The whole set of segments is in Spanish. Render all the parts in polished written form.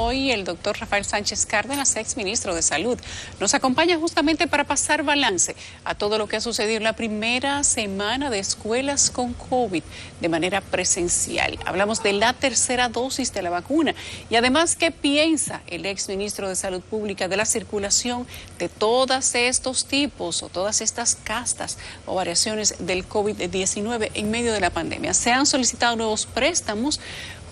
hoy el doctor Rafael Sánchez Cárdenas, exministro de Salud. Nos acompaña justamente para pasar balance a todo lo que ha sucedido en la primera semana de escuelas con COVID de manera presencial. Hablamos de la tercera dosis de la vacuna y además qué piensa el exministro de Salud Pública de la circulación de todos estos tipos o todas estas castas o variaciones del COVID-19 en medio de la pandemia. Se han solicitado nuevos préstamos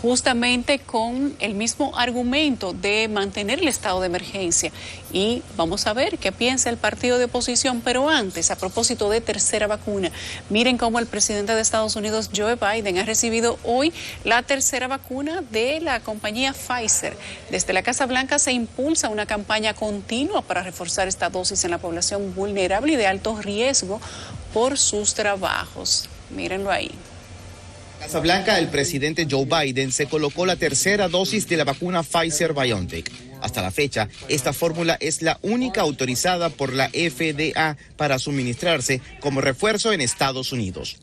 justamente con el mismo argumento de mantener el estado de emergencia. Y vamos a ver qué piensa el partido de oposición. Pero antes, a propósito de tercera vacuna, miren cómo el presidente de Estados Unidos, Joe Biden, ha recibido hoy la tercera vacuna de la compañía Pfizer. Desde la Casa Blanca se impulsa una campaña continua para reforzar esta dosis en la población vulnerable y de alto riesgo por sus trabajos. Mírenlo ahí. Casa Blanca, el presidente Joe Biden se colocó la tercera dosis de la vacuna Pfizer-BioNTech. Hasta la fecha, esta fórmula es la única autorizada por la FDA para suministrarse como refuerzo en Estados Unidos.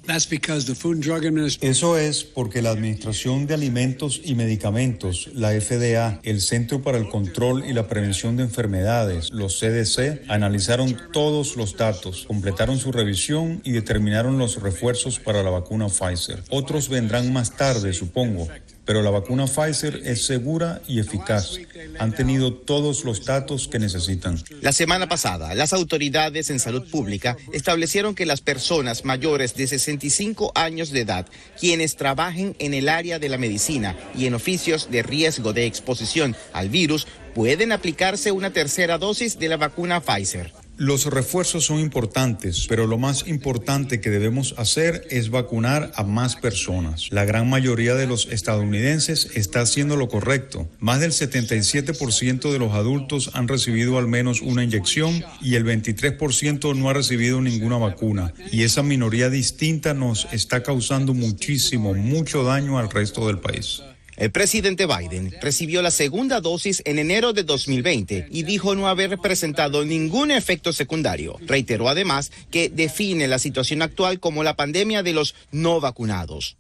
Eso es porque la Administración de Alimentos y Medicamentos, la FDA, el Centro para el Control y la Prevención de Enfermedades, los CDC, analizaron todos los datos, completaron su revisión y determinaron los refuerzos para la vacuna Pfizer. Otros vendrán más tarde, supongo. Pero la vacuna Pfizer es segura y eficaz. Han tenido todos los datos que necesitan. La semana pasada, las autoridades en salud pública establecieron que las personas mayores de 65 años de edad, quienes trabajen en el área de la medicina y en oficios de riesgo de exposición al virus, pueden aplicarse una tercera dosis de la vacuna Pfizer. Los refuerzos son importantes, pero lo más importante que debemos hacer es vacunar a más personas. La gran mayoría de los estadounidenses está haciendo lo correcto. Más del 77% de los adultos han recibido al menos una inyección y el 23% no ha recibido ninguna vacuna. Y esa minoría distinta nos está causando mucho daño al resto del país. El presidente Biden recibió la segunda dosis en enero de 2020 y dijo no haber presentado ningún efecto secundario. Reiteró además que define la situación actual como la pandemia de los no vacunados.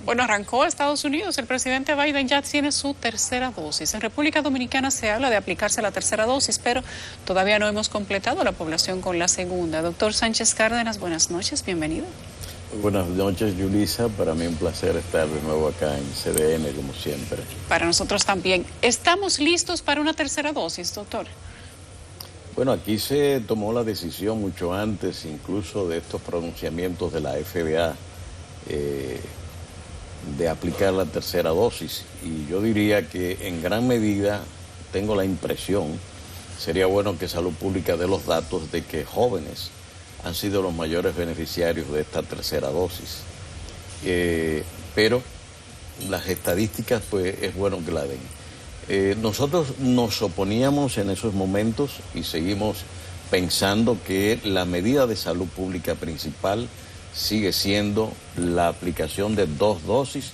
Bueno, arrancó Estados Unidos. El presidente Biden ya tiene su tercera dosis. En República Dominicana se habla de aplicarse la tercera dosis, pero todavía no hemos completado la población con la segunda. Doctor Sánchez Cárdenas, buenas noches, bienvenido. Buenas noches, Yulisa. Para mí un placer estar de nuevo acá en CDN, como siempre. Para nosotros también. ¿Estamos listos para una tercera dosis, doctor? Bueno, aquí se tomó la decisión mucho antes, incluso de estos pronunciamientos de la FDA, de aplicar la tercera dosis. Y yo diría que en gran medida, tengo la impresión, sería bueno que Salud Pública dé los datos de que jóvenes han sido los mayores beneficiarios de esta tercera dosis. Pero las estadísticas, pues, es bueno que la den. Nosotros nos oponíamos en esos momentos y seguimos pensando que la medida de salud pública principal sigue siendo la aplicación de 2 dosis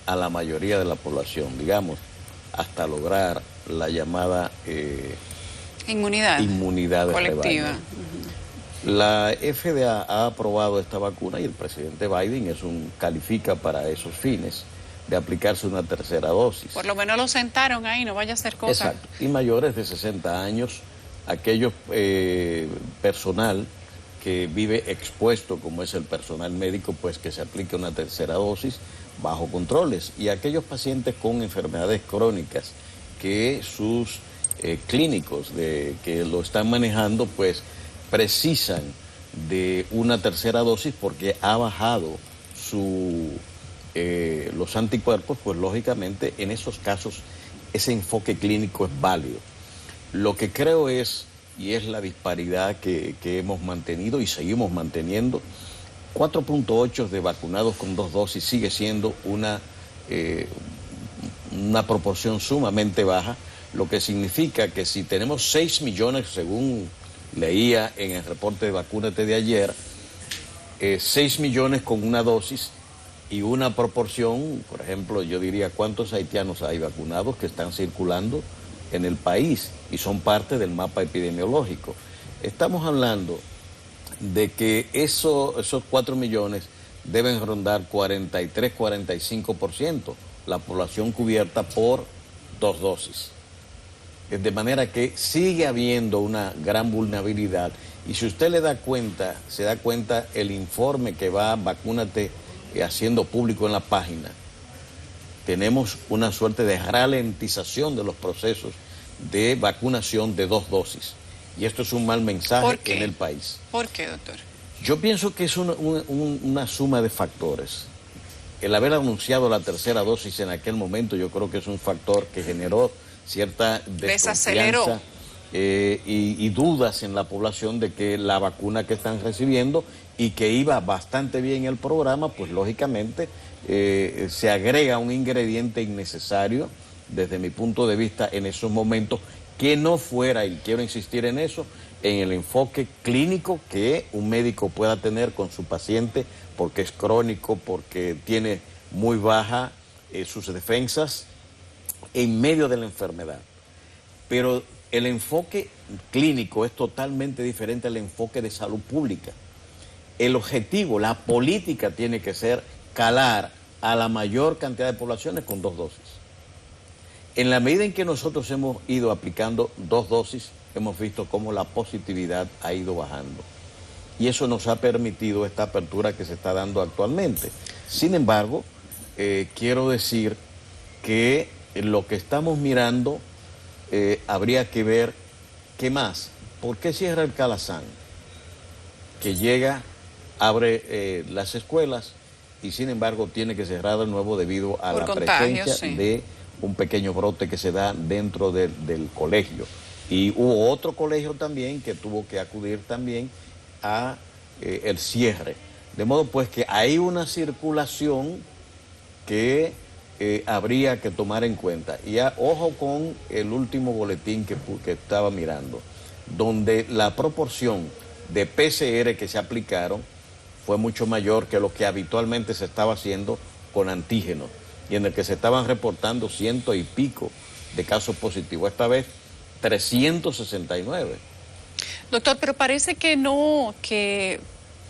a la mayoría de la población, digamos, hasta lograr la llamada inmunidad colectiva. La FDA ha aprobado esta vacuna y el presidente Biden califica para esos fines de aplicarse una tercera dosis. Por lo menos lo sentaron ahí, no vaya a ser cosa. Exacto. Y mayores de 60 años, aquellos personal que vive expuesto, como es el personal médico, pues que se aplique una tercera dosis bajo controles. Y aquellos pacientes con enfermedades crónicas que sus clínicos que lo están manejando, pues precisan de una tercera dosis porque ha bajado los anticuerpos, pues lógicamente en esos casos ese enfoque clínico es válido. Lo que creo es la disparidad que hemos mantenido y seguimos manteniendo, 4.8 de vacunados con 2 dosis sigue siendo una proporción sumamente baja, lo que significa que si tenemos 6 millones, según leía en el reporte de Vacúnate de ayer, 6 millones con una dosis y una proporción, por ejemplo, yo diría cuántos haitianos hay vacunados que están circulando en el país y son parte del mapa epidemiológico. Estamos hablando de que esos 4 millones deben rondar 43-45% la población cubierta por 2 dosis. De manera que sigue habiendo una gran vulnerabilidad. Y si usted se da cuenta el informe que va Vacúnate haciendo público en la página, tenemos una suerte de ralentización de los procesos de vacunación de 2 dosis. Y esto es un mal mensaje en el país. ¿Por qué, doctor? Yo pienso que es una suma de factores. El haber anunciado la tercera dosis en aquel momento, yo creo que es un factor que generó cierta desconfianza y dudas en la población de que la vacuna que están recibiendo y que iba bastante bien el programa, pues lógicamente se agrega un ingrediente innecesario desde mi punto de vista en esos momentos, que no fuera, y quiero insistir en eso, en el enfoque clínico que un médico pueda tener con su paciente, porque es crónico, porque tiene muy baja sus defensas en medio de la enfermedad. Pero el enfoque clínico es totalmente diferente al enfoque de salud pública. El objetivo, la política tiene que ser calar a la mayor cantidad de poblaciones con 2 dosis. En la medida en que nosotros hemos ido aplicando 2 dosis, hemos visto cómo la positividad ha ido bajando. Y eso nos ha permitido esta apertura que se está dando actualmente. Sin embargo, quiero decir que lo que estamos mirando habría que ver qué más. ¿Por qué cierra el Calasanz? Que llega, abre las escuelas y sin embargo tiene que cerrar de nuevo debido a la presencia de un pequeño brote que se da dentro del colegio. Y hubo otro colegio también que tuvo que acudir también a el cierre. De modo pues que hay una circulación que habría que tomar en cuenta. Y ojo con el último boletín que estaba mirando, donde la proporción de PCR que se aplicaron fue mucho mayor que lo que habitualmente se estaba haciendo con antígenos, y en el que se estaban reportando 100 y pico de casos positivos, esta vez 369. Doctor, pero parece que no, que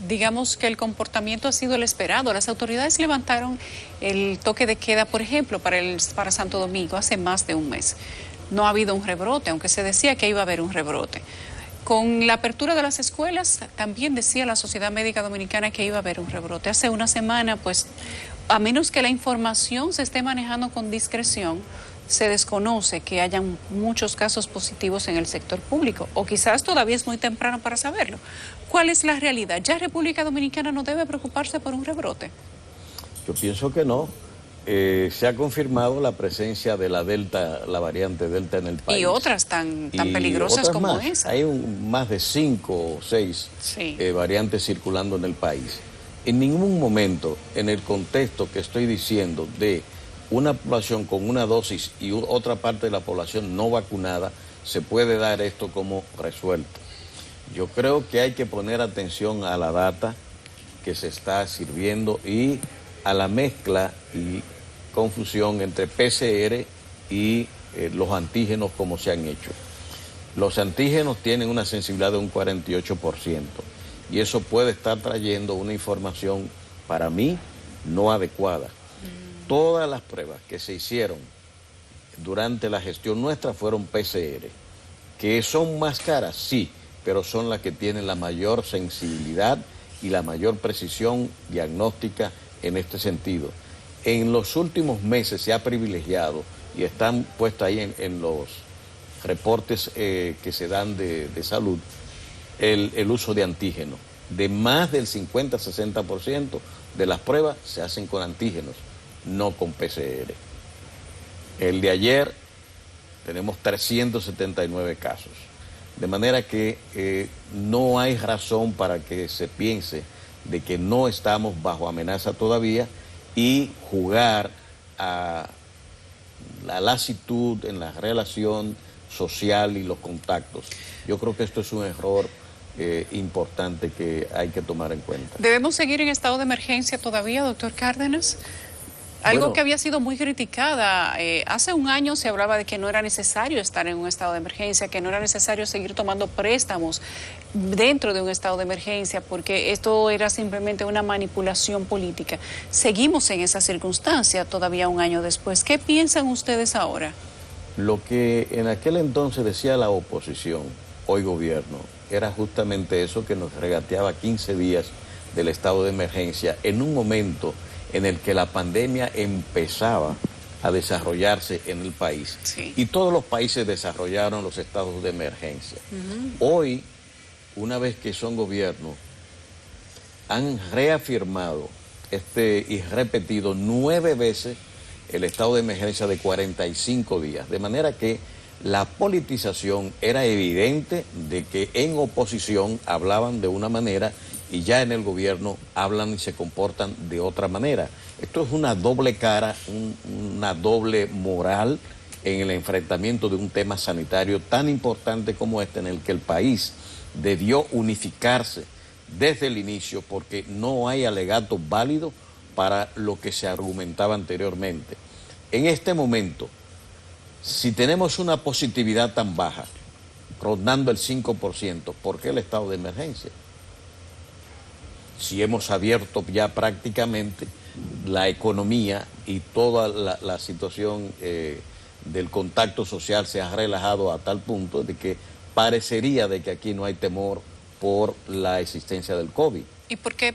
digamos que el comportamiento ha sido el esperado. Las autoridades levantaron el toque de queda, por ejemplo, para Santo Domingo hace más de un mes. No ha habido un rebrote, aunque se decía que iba a haber un rebrote. Con la apertura de las escuelas, también decía la Sociedad Médica Dominicana que iba a haber un rebrote. Hace una semana, pues, a menos que la información se esté manejando con discreción, se desconoce que hayan muchos casos positivos en el sector público, o quizás todavía es muy temprano para saberlo. ¿Cuál es la realidad? ¿Ya República Dominicana no debe preocuparse por un rebrote? Yo pienso que no. Se ha confirmado la presencia de la variante Delta en el país. Y otras tan peligrosas como esa. Hay más de 5 o 6 variantes circulando en el país. En ningún momento, en el contexto que estoy diciendo de una población con una dosis y otra parte de la población no vacunada, se puede dar esto como resuelto. Yo creo que hay que poner atención a la data que se está sirviendo y a la mezcla y confusión entre PCR y los antígenos como se han hecho. Los antígenos tienen una sensibilidad de un 48% y eso puede estar trayendo una información, para mí, no adecuada. Todas las pruebas que se hicieron durante la gestión nuestra fueron PCR, que son más caras, sí, pero son las que tienen la mayor sensibilidad y la mayor precisión diagnóstica en este sentido. En los últimos meses se ha privilegiado, y están puestas ahí en los reportes que se dan de salud, el uso de antígenos. De más del 50-60% de las pruebas se hacen con antígenos, no con PCR. El de ayer tenemos 379 casos. De manera que no hay razón para que se piense de que no estamos bajo amenaza todavía y jugar a la lasitud en la relación social y los contactos. Yo creo que esto es un error importante que hay que tomar en cuenta. ¿Debemos seguir en estado de emergencia todavía, doctor Cárdenas? Algo que había sido muy criticada. Hace un año se hablaba de que no era necesario estar en un estado de emergencia, que no era necesario seguir tomando préstamos dentro de un estado de emergencia, porque esto era simplemente una manipulación política. Seguimos en esa circunstancia todavía un año después. ¿Qué piensan ustedes ahora? Lo que en aquel entonces decía la oposición, hoy gobierno, era justamente eso, que nos regateaba 15 días del estado de emergencia en un momento en el que la pandemia empezaba a desarrollarse en el país. Sí. Y todos los países desarrollaron los estados de emergencia. Hoy, una vez que son gobierno, han reafirmado y repetido 9 veces el estado de emergencia de 45 días. De manera que la politización era evidente de que en oposición hablaban de una manera y ya en el gobierno hablan y se comportan de otra manera. Esto es una doble cara, una doble moral en el enfrentamiento de un tema sanitario tan importante como este, en el que el país debió unificarse desde el inicio, porque no hay alegato válido para lo que se argumentaba anteriormente. En este momento, si tenemos una positividad tan baja, rondando el 5%, ¿por qué el estado de emergencia? Si hemos abierto ya prácticamente la economía y toda la situación del contacto social se ha relajado a tal punto de que parecería de que aquí no hay temor por la existencia del COVID. ¿Y por qué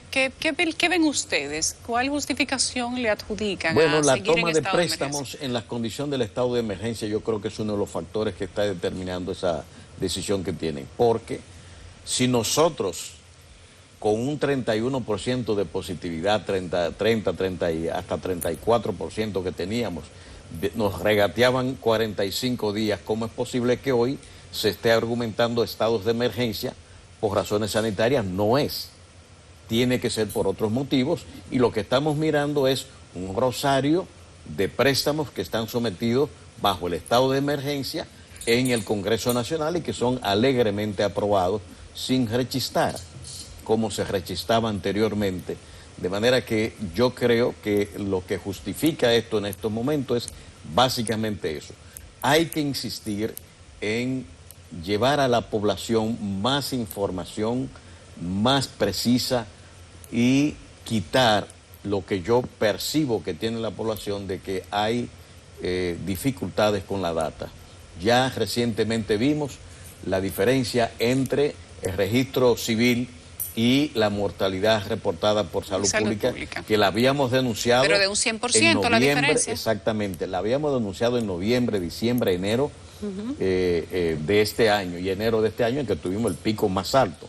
ven ustedes? ¿Cuál justificación le adjudican bueno, a la seguir toma en de estado préstamos en la condición del estado de emergencia yo creo que es uno de los factores que está determinando esa decisión que tienen. Porque si nosotros con un 31% de positividad, 30 y hasta 34% que teníamos, nos regateaban 45 días, ¿cómo es posible que hoy se esté argumentando estados de emergencia por razones sanitarias? No es. Tiene que ser por otros motivos, y lo que estamos mirando es un rosario de préstamos que están sometidos bajo el estado de emergencia en el Congreso Nacional y que son alegremente aprobados sin rechistar, como se rechistaba anteriormente. De manera que yo creo que lo que justifica esto en estos momentos es básicamente eso. Hay que insistir en llevar a la población más información, más precisa, y quitar lo que yo percibo que tiene la población de que hay dificultades con la data. Ya recientemente vimos la diferencia entre el registro civil y la mortalidad reportada por Salud Pública, que la habíamos denunciado. Pero de un 100% en noviembre, la diferencia. Exactamente, la habíamos denunciado en noviembre, diciembre, enero de este año, y enero de este año en que tuvimos el pico más alto.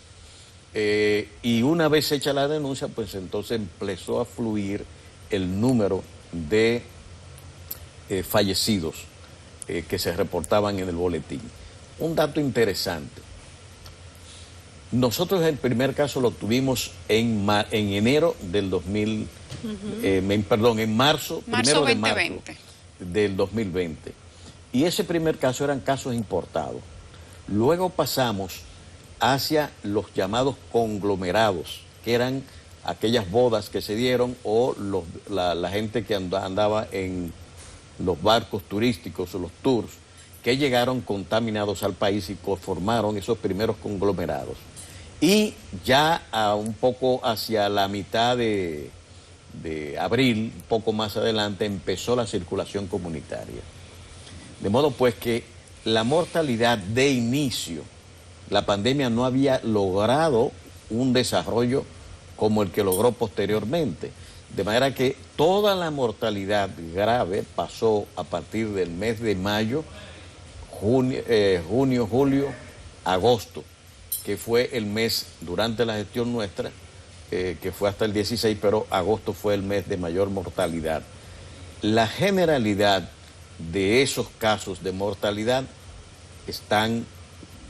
Y una vez hecha la denuncia, pues entonces empezó a fluir el número de fallecidos que se reportaban en el boletín. Un dato interesante. Nosotros el primer caso lo tuvimos en enero del 2000, en marzo, primero de marzo del 2020. Y ese primer caso eran casos importados. Luego pasamos hacia los llamados conglomerados, que eran aquellas bodas que se dieron, o la gente que andaba en los barcos turísticos o los tours, que llegaron contaminados al país y conformaron esos primeros conglomerados. Y ya un poco hacia la mitad de abril, un poco más adelante, empezó la circulación comunitaria. De modo pues que la mortalidad de inicio, la pandemia no había logrado un desarrollo como el que logró posteriormente. De manera que toda la mortalidad grave pasó a partir del mes de mayo, junio, julio, agosto, que fue el mes durante la gestión nuestra, que fue hasta el 16, pero agosto fue el mes de mayor mortalidad. La generalidad de esos casos de mortalidad están,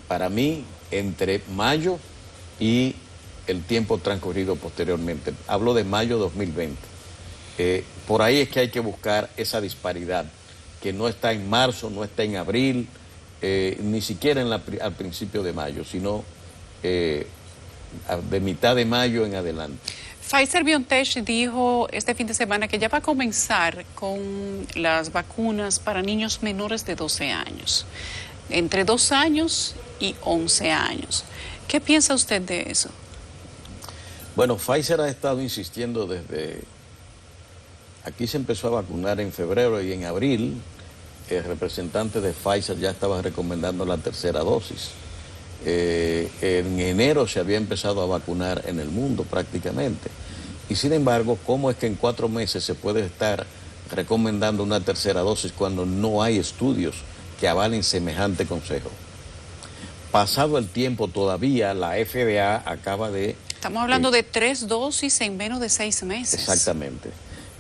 para mí, entre mayo y el tiempo transcurrido posteriormente. Hablo de mayo 2020. Por ahí es que hay que buscar esa disparidad, que no está en marzo, no está en abril, ni siquiera al principio de mayo, sino de mitad de mayo en adelante. Pfizer-BioNTech dijo este fin de semana que ya va a comenzar con las vacunas para niños menores de 12 años, entre 2 años y 11 años. ¿Qué piensa usted de eso? Bueno, Pfizer ha estado insistiendo desde... Aquí se empezó a vacunar en febrero y en abril el representante de Pfizer ya estaba recomendando la tercera dosis. En enero se había empezado a vacunar en el mundo prácticamente. Y sin embargo, ¿cómo es que en 4 meses se puede estar recomendando una tercera dosis cuando no hay estudios que avalen semejante consejo? Pasado el tiempo todavía, la FDA acaba de... Estamos hablando de 3 dosis en menos de 6 meses. Exactamente.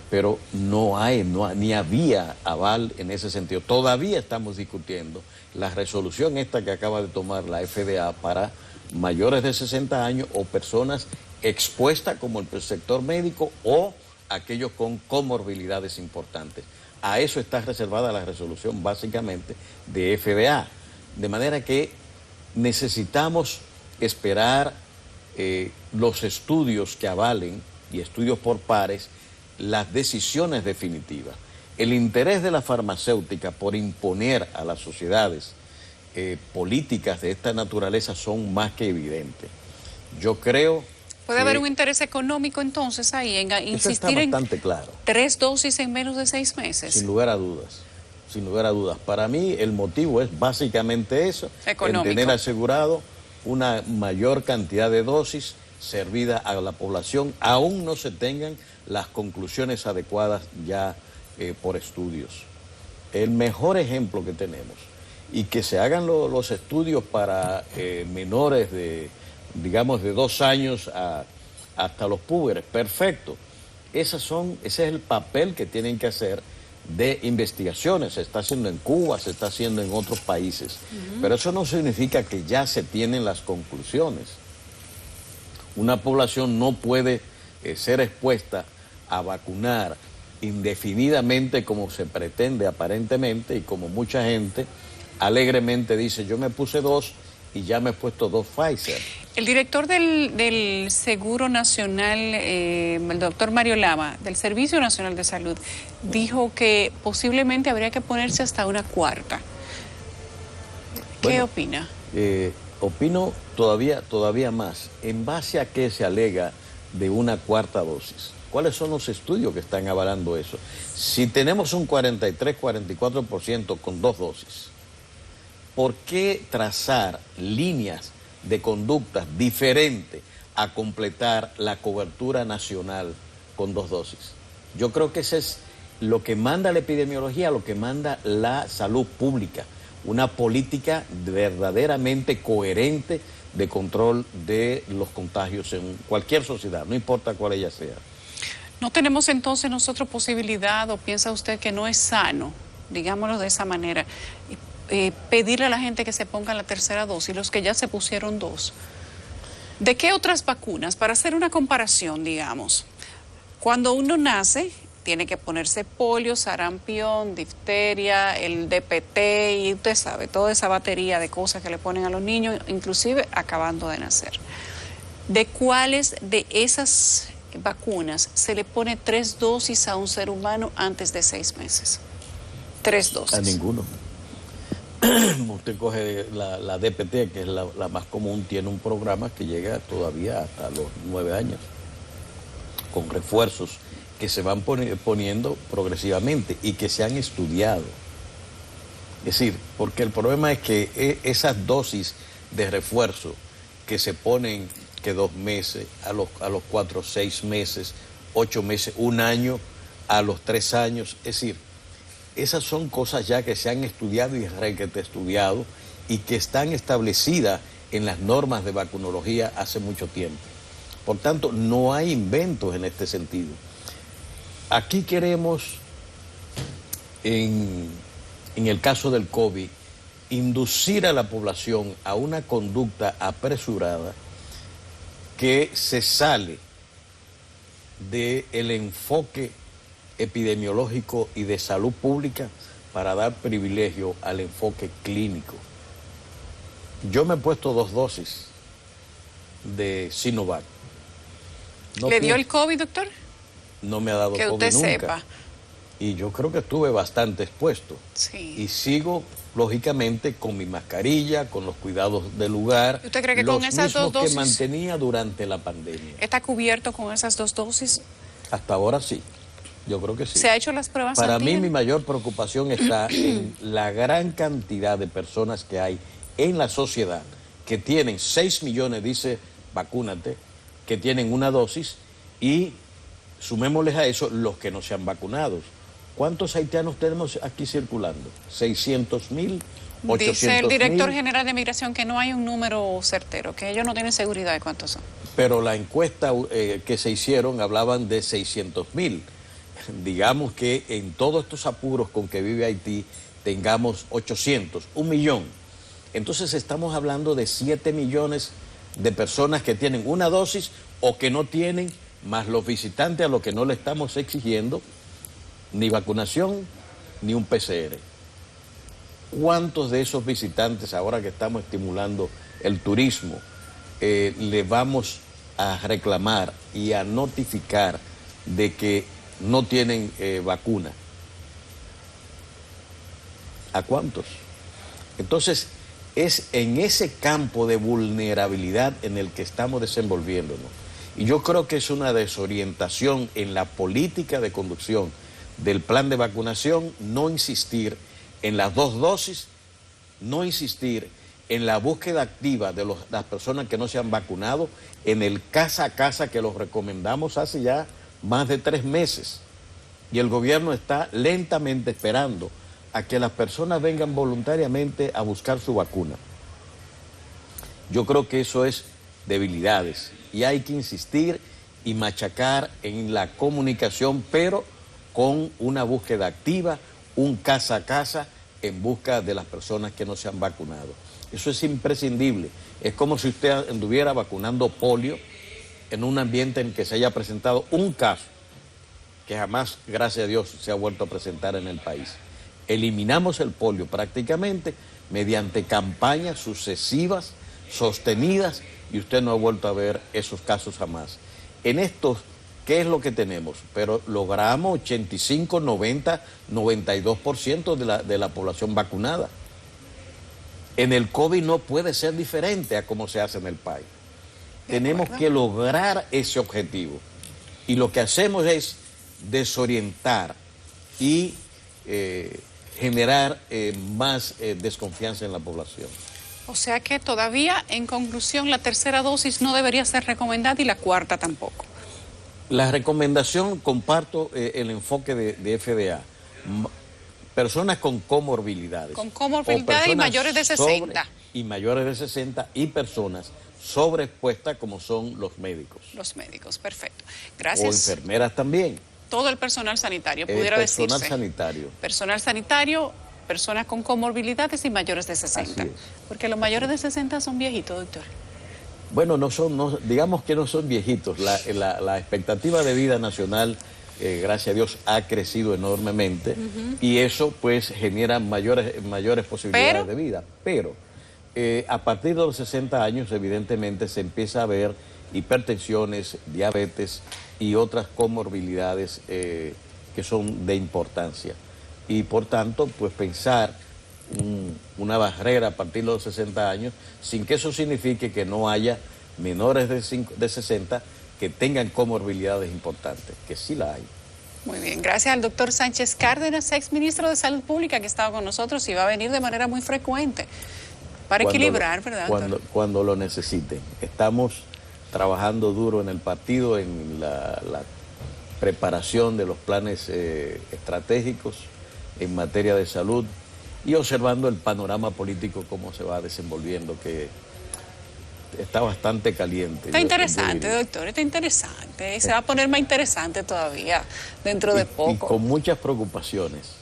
Pero ni había aval en ese sentido. Todavía estamos discutiendo la resolución esta que acaba de tomar la FDA para mayores de 60 años o personas expuestas como el sector médico o aquellos con comorbilidades importantes. A eso está reservada la resolución básicamente de FDA. De manera que necesitamos esperar los estudios que avalen y estudios por pares las decisiones definitivas. El interés de la farmacéutica por imponer a las sociedades políticas de esta naturaleza son más que evidentes. Yo creo... ¿Puede haber un interés económico entonces ahí en insistir en claro. 3 dosis en menos de 6 meses? Sin lugar a dudas, sin lugar a dudas. Para mí el motivo es básicamente eso, económico. El tener asegurado una mayor cantidad de dosis servida a la población, aún no se tengan las conclusiones adecuadas ya por estudios. El mejor ejemplo que tenemos, y que se hagan los estudios para menores de, digamos, de 2 años hasta los púberes, perfecto. Ese es el papel que tienen que hacer de investigaciones. Se está haciendo en Cuba, se está haciendo en otros países. Pero eso no significa que ya se tienen las conclusiones. Una población no puede ser expuesta a vacunar indefinidamente como se pretende aparentemente y como mucha gente alegremente dice, yo me puse 2 y ya me he puesto 2 Pfizer. El director del Seguro Nacional, el doctor Mario Lama, del Servicio Nacional de Salud, dijo que posiblemente habría que ponerse hasta una 4ª. ¿Qué opina? Opino todavía más. ¿En base a qué se alega de una 4ª dosis? ¿Cuáles son los estudios que están avalando eso? Si tenemos un 43-44% con 2 dosis, ¿por qué trazar líneas de conductas diferentes a completar la cobertura nacional con 2 dosis? Yo creo que ese es lo que manda la epidemiología, lo que manda la salud pública. Una política verdaderamente coherente de control de los contagios en cualquier sociedad, no importa cuál ella sea. ¿No tenemos entonces nosotros posibilidad, o piensa usted que no es sano, digámoslo de esa manera, pedirle a la gente que se ponga la tercera dosis, los que ya se pusieron 2? ¿De qué otras vacunas? Para hacer una comparación, digamos, cuando uno nace, tiene que ponerse polio, sarampión, difteria, el DPT y usted sabe, toda esa batería de cosas que le ponen a los niños, inclusive acabando de nacer. ¿De cuáles de esas vacunas se le pone 3 dosis a un ser humano antes de 6 meses? 3 dosis. A ninguno. Usted coge la DPT, que es la más común, tiene un programa que llega todavía hasta los 9 años, con refuerzos que se van poniendo progresivamente y que se han estudiado. Es decir, porque el problema es que esas dosis de refuerzo que se ponen, que 2 meses, a los 4, 6 meses, 8 meses, 1 año, a los 3 años, es decir, esas son cosas ya que se han estudiado y requete estudiado y que están establecidas en las normas de vacunología hace mucho tiempo. Por tanto, no hay inventos en este sentido. Aquí queremos, en el caso del COVID, inducir a la población a una conducta apresurada que se sale del enfoque epidemiológico y de salud pública para dar privilegio al enfoque clínico. Yo me he puesto 2 dosis de Sinovac. ¿Le dio el COVID, doctor? No me ha dado que COVID usted nunca. Sepa. Y yo creo que estuve bastante expuesto. Sí. Y sigo, lógicamente, con mi mascarilla, con los cuidados del lugar. ¿Usted cree que con esas dos dosis que mantenía durante la pandemia? ¿Está cubierto con esas 2 dosis? Hasta ahora sí. Yo creo que sí. ¿Se ha hecho las pruebas Para mí, antígenos? mi mayor preocupación está en la gran cantidad de personas que hay en la sociedad que tienen 6 millones, dice, vacúnate, que tienen una dosis, y sumémosles a eso los que no se han vacunado. ¿Cuántos haitianos tenemos aquí circulando? 600,000, 800,000. Dice el director general de Migración que no hay un número certero, que ellos no tienen seguridad de cuántos son. Pero la encuesta que se hicieron hablaban de 600,000. Digamos que en todos estos apuros con que vive Haití tengamos 800, 1 millón. Entonces estamos hablando de 7 millones de personas que tienen una dosis o que no tienen, más los visitantes a los que no le estamos exigiendo ni vacunación ni un PCR. ¿Cuántos de esos visitantes, ahora que estamos estimulando el turismo, le vamos a reclamar y a notificar de que no tienen vacuna? ¿A cuántos? Entonces, es en ese campo de vulnerabilidad en el que estamos desenvolviéndonos. Y yo creo que es una desorientación en la política de conducción del plan de vacunación no insistir en las 2 dosis, no insistir en la búsqueda activa de las personas que no se han vacunado, en el casa a casa que los recomendamos hace ya más de 3 meses. Y el gobierno está lentamente esperando a que las personas vengan voluntariamente a buscar su vacuna. Yo creo que eso es debilidades y hay que insistir y machacar en la comunicación, pero con una búsqueda activa, un casa a casa en busca de las personas que no se han vacunado. Eso es imprescindible. Es como si usted anduviera vacunando polio en un ambiente en que se haya presentado un caso que jamás, gracias a Dios, se ha vuelto a presentar en el país. Eliminamos el polio prácticamente mediante campañas sucesivas, sostenidas, y usted no ha vuelto a ver esos casos jamás. En estos, ¿qué es lo que tenemos? Pero logramos 85, 90, 92% de la población vacunada. En el COVID no puede ser diferente a cómo se hace en el país. Tenemos que lograr ese objetivo. Y lo que hacemos es desorientar y generar más desconfianza en la población. O sea que todavía, en conclusión, la 3ª dosis no debería ser recomendada y la 4ª tampoco. La recomendación, comparto el enfoque de FDA. Personas con comorbilidades. Con comorbilidades y mayores de 60. Y mayores de 60 y personas sobreexpuestas como son los médicos. Los médicos, perfecto. Gracias. O enfermeras también. Todo el personal sanitario, pudiera decirse. Personal sanitario. Personal sanitario, personas con comorbilidades y mayores de 60. Porque los mayores de 60 son viejitos, doctor. Bueno, digamos que no son viejitos. La expectativa de vida nacional, gracias a Dios, ha crecido enormemente y eso pues genera mayores posibilidades de vida. Pero a partir de los 60 años, evidentemente, se empieza a ver hipertensiones, diabetes y otras comorbilidades que son de importancia. Y por tanto, pues pensar una barrera a partir de los 60 años, sin que eso signifique que no haya menores de 60 que tengan comorbilidades importantes, que sí la hay. Muy bien, gracias al doctor Sánchez Cárdenas, exministro de Salud Pública, que estaba con nosotros y va a venir de manera muy frecuente para equilibrar, ¿verdad, doctor? Cuando lo necesiten. Estamos trabajando duro en el partido, en la preparación de los planes estratégicos en materia de salud y observando el panorama político, cómo se va desenvolviendo, que está bastante caliente. Está interesante, doctor, está interesante. Y se va a poner más interesante todavía dentro de poco. Y con muchas preocupaciones.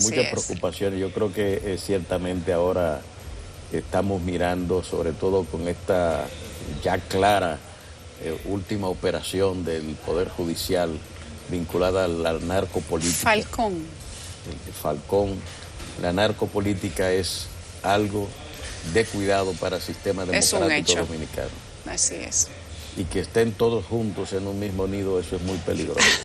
Muchas preocupaciones. Yo creo que ciertamente ahora estamos mirando, sobre todo con esta ya clara última operación del Poder Judicial vinculada a la narcopolítica. Falcón. La narcopolítica es algo de cuidado para el sistema democrático dominicano. Así es. y que estén todos juntos en un mismo nido, eso es muy peligroso.